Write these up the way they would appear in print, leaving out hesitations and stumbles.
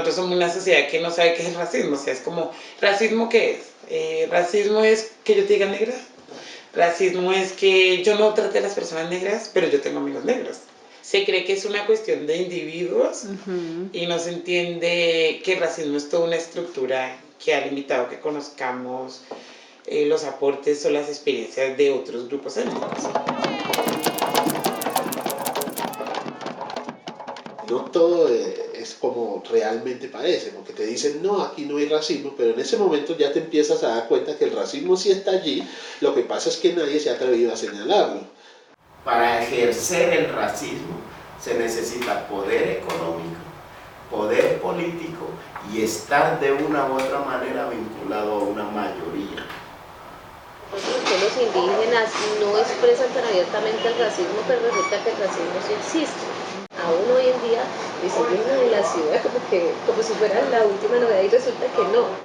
nosotros somos una sociedad que no sabe qué es el racismo. O sea, es como, ¿racismo qué es? Racismo es que yo te diga negra. Racismo es que yo no trate a las personas negras, pero yo tengo amigos negros. Se cree que es una cuestión de individuos y no se entiende que el racismo es toda una estructura que ha limitado que conozcamos los aportes o las experiencias de otros grupos étnicos. No todo es como realmente parece, porque te dicen, no, aquí no hay racismo, pero en ese momento ya te empiezas a dar cuenta que el racismo sí está allí, lo que pasa es que nadie se ha atrevido a señalarlo. Para ejercer el racismo se necesita poder económico, poder político y estar de una u otra manera vinculado a una mayoría. Los indígenas no expresan tan abiertamente el racismo, pero resulta que el racismo sí existe. Aún hoy en día dicen en la ciudad como si fuera la última novedad y resulta que no.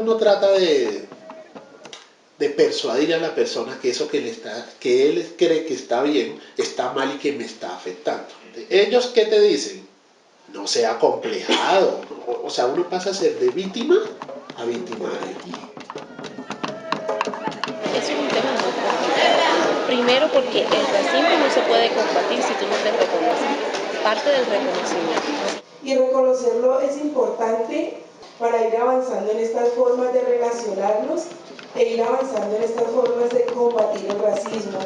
No trata de persuadir a la persona que eso que él cree que está bien, está mal y que me está afectando. ¿Ellos qué te dicen? No sea acomplejado. O sea, uno pasa a ser de víctima a victimario. Es un tema muy complicado. Primero porque el racismo no se puede combatir si tú no te reconoces. Parte del reconocimiento. Y reconocerlo es importante para ir avanzando en estas formas de relacionarnos e ir avanzando en estas formas de combatir el racismo.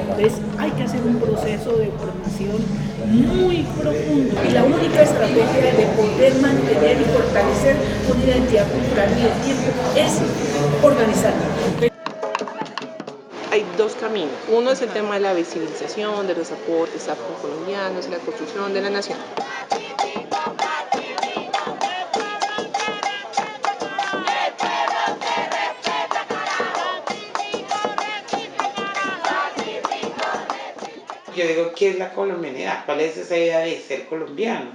Entonces hay que hacer un proceso de formación muy profundo y la única estrategia de poder mantener y fortalecer una identidad cultural y de tiempo es organizarla. Hay dos caminos. Uno es el tema de la visibilización de los aportes afrocolombianos, la construcción de la nación. Yo digo, ¿qué es la colombianidad? ¿Cuál es esa idea de ser colombiano?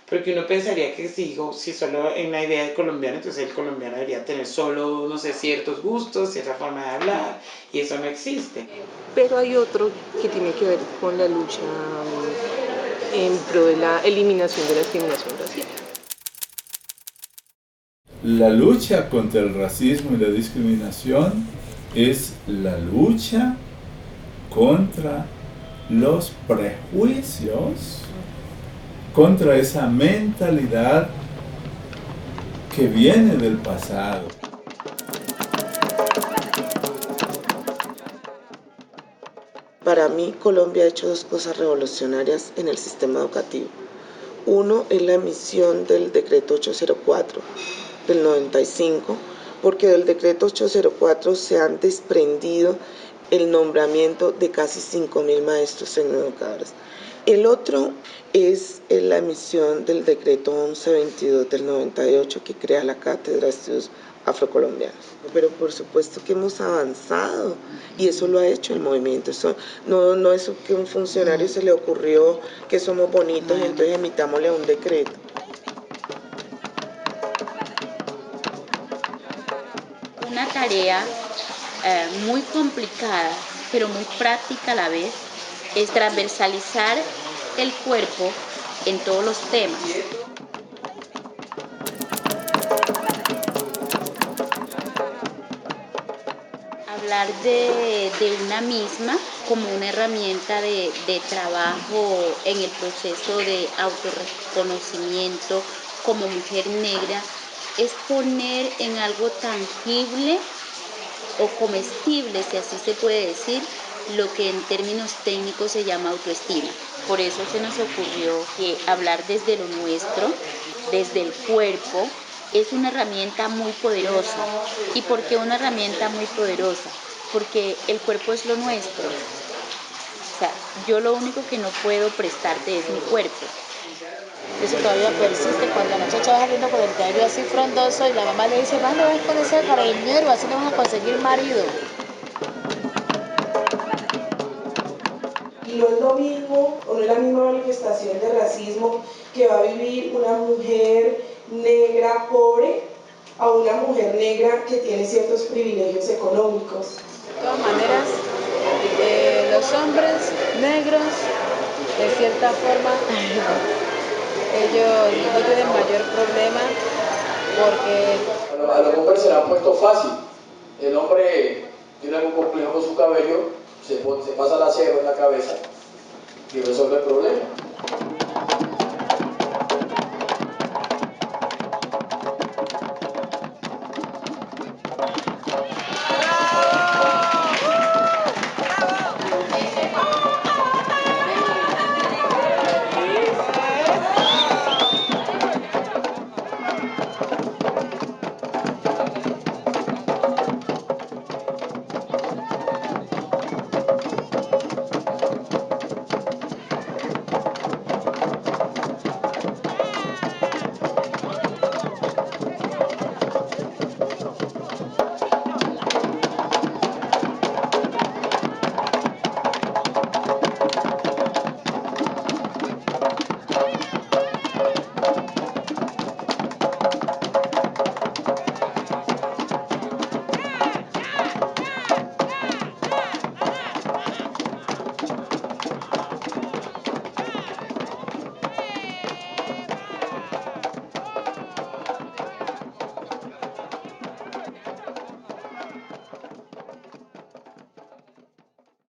Porque uno pensaría que si solo en la idea de colombiano, entonces el colombiano debería tener solo, no sé, ciertos gustos, cierta forma de hablar, y eso no existe. Pero hay otro que tiene que ver con la lucha en pro de la eliminación de la discriminación racial. La lucha contra el racismo y la discriminación es la lucha contra los prejuicios, contra esa mentalidad que viene del pasado. Para mí, Colombia ha hecho dos cosas revolucionarias en el sistema educativo. Uno es la emisión del decreto 804 del 95, porque del decreto 804 se han desprendido el nombramiento de casi 5.000 maestros tecnoeducadores. El otro es la emisión del decreto 1122 del 98 que crea la Cátedra de Estudios Afrocolombianos. Pero por supuesto que hemos avanzado y eso lo ha hecho el movimiento. Eso no es que a un funcionario se le ocurrió que somos bonitos y entonces emitámosle un decreto. Una tarea muy complicada, pero muy práctica a la vez, es transversalizar el cuerpo en todos los temas. Hablar de una misma como una herramienta de trabajo en el proceso de autorreconocimiento como mujer negra es poner en algo tangible o comestible, si así se puede decir, lo que en términos técnicos se llama autoestima. Por eso se nos ocurrió que hablar desde lo nuestro, desde el cuerpo, es una herramienta muy poderosa. ¿Y por qué una herramienta muy poderosa? Porque el cuerpo es lo nuestro. O sea, yo lo único que no puedo prestarte es mi cuerpo. Eso todavía persiste cuando la muchacha va saliendo con el cabello así frondoso y la mamá le dice, más no vas con ese carabinero, así no vas a conseguir marido. Y no es lo mismo, o no es la misma manifestación de racismo que va a vivir una mujer negra pobre a una mujer negra que tiene ciertos privilegios económicos. De todas maneras, los hombres negros, de cierta forma, ellos no tienen mayor problema porque... Bueno, a los hombres se le han puesto fácil. El hombre tiene algún complejo con su cabello, se pasa la cera en la cabeza y resuelve el problema.